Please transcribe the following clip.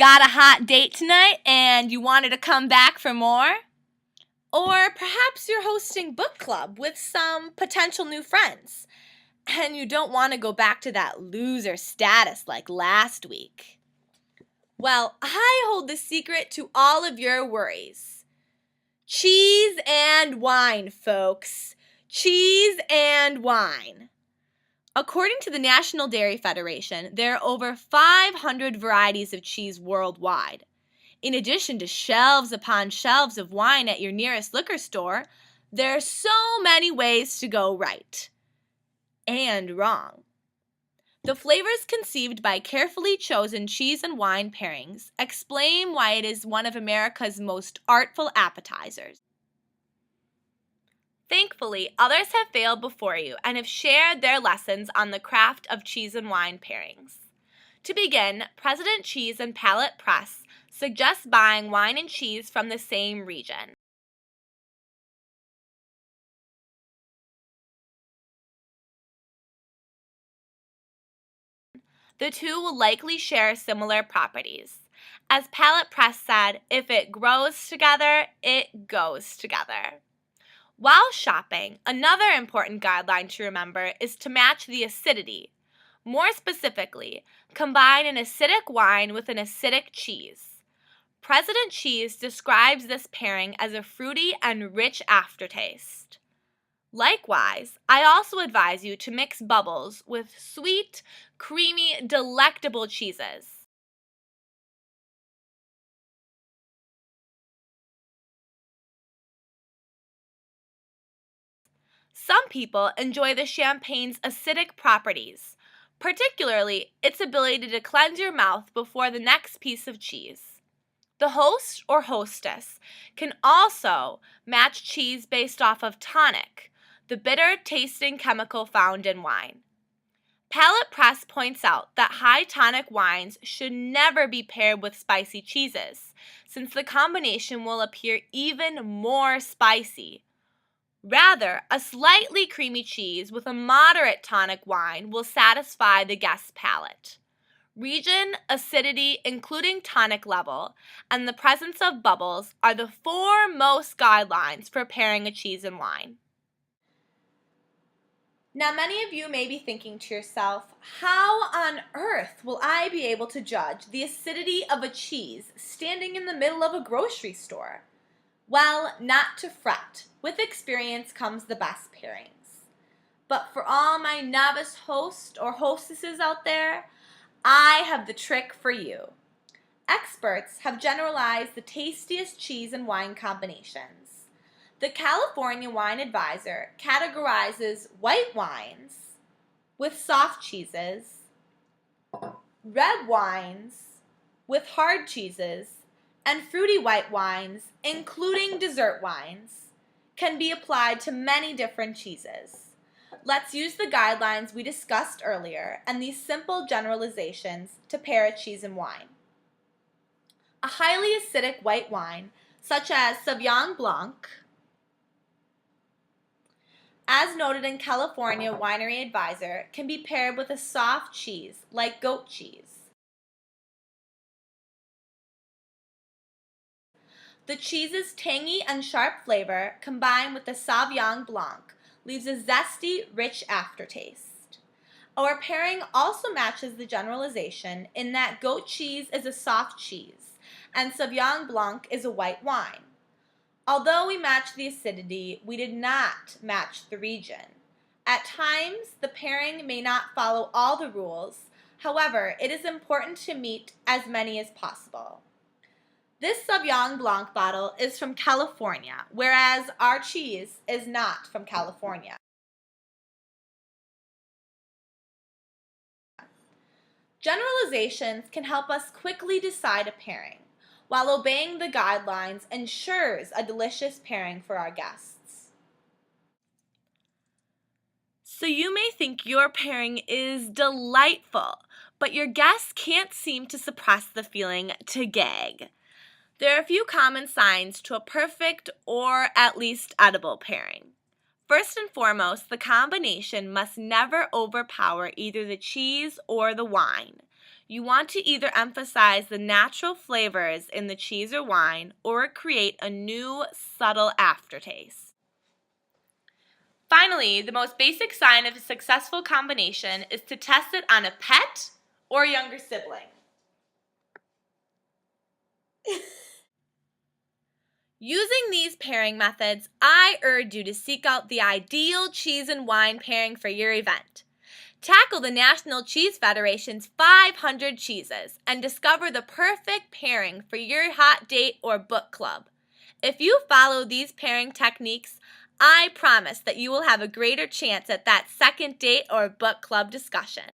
Got a hot date tonight and you wanted to come back for more? Or perhaps you're hosting book club with some potential new friends and you don't want to go back to that loser status like last week. Well, I hold the secret to all of your worries. Cheese and wine, folks. Cheese and wine. According to the National Dairy Federation, there are over 500 varieties of cheese worldwide. In addition to shelves upon shelves of wine at your nearest liquor store, there are so many ways to go right and wrong. The flavors conceived by carefully chosen cheese and wine pairings explain why it is one of America's most artful appetizers. Thankfully, others have failed before you and have shared their lessons on the craft of cheese and wine pairings. To begin, President Cheese and Palate Press suggests buying wine and cheese from the same region. The two will likely share similar properties. As Palate Press said, if it grows together, it goes together. While shopping, another important guideline to remember is to match the acidity. More specifically, combine an acidic wine with an acidic cheese. President Cheese describes this pairing as a fruity and rich aftertaste. Likewise, I also advise you to mix bubbles with sweet, creamy, delectable cheeses. Some people enjoy the champagne's acidic properties, particularly its ability to cleanse your mouth before the next piece of cheese. The host or hostess can also match cheese based off of tonic, the bitter tasting chemical found in wine. Palate Press points out that high tonic wines should never be paired with spicy cheeses, since the combination will appear even more spicy. Rather, a slightly creamy cheese with a moderate tonic wine will satisfy the guest's palate. Region, acidity, including tonic level, and the presence of bubbles are the foremost guidelines for pairing a cheese and wine. Now, many of you may be thinking to yourself, how on earth will I be able to judge the acidity of a cheese standing in the middle of a grocery store? Well, not to fret. With experience comes the best pairings. But for all my novice hosts or hostesses out there, I have the trick for you. Experts have generalized the tastiest cheese and wine combinations. The California Wine Advisor categorizes white wines with soft cheeses, red wines with hard cheeses, and fruity white wines, including dessert wines, can be applied to many different cheeses. Let's use the guidelines we discussed earlier and these simple generalizations to pair a cheese and wine. A highly acidic white wine, such as Sauvignon Blanc, as noted in California Winery Advisor, can be paired with a soft cheese like goat cheese. The cheese's tangy and sharp flavor, combined with the Sauvignon Blanc, leaves a zesty, rich aftertaste. Our pairing also matches the generalization in that goat cheese is a soft cheese and Sauvignon Blanc is a white wine. Although we matched the acidity, we did not match the region. At times, the pairing may not follow all the rules. However, it is important to meet as many as possible. This Sauvignon Blanc bottle is from California, whereas our cheese is not from California. Generalizations can help us quickly decide a pairing, while obeying the guidelines ensures a delicious pairing for our guests. So you may think your pairing is delightful, but your guests can't seem to suppress the feeling to gag. There are a few common signs to a perfect or at least edible pairing. First and foremost, the combination must never overpower either the cheese or the wine. You want to either emphasize the natural flavors in the cheese or wine or create a new, subtle aftertaste. Finally, the most basic sign of a successful combination is to test it on a pet or younger sibling. Using these pairing methods, I urge you to seek out the ideal cheese and wine pairing for your event. Tackle the National Cheese Federation's 500 cheeses and discover the perfect pairing for your hot date or book club. If you follow these pairing techniques, I promise that you will have a greater chance at that second date or book club discussion.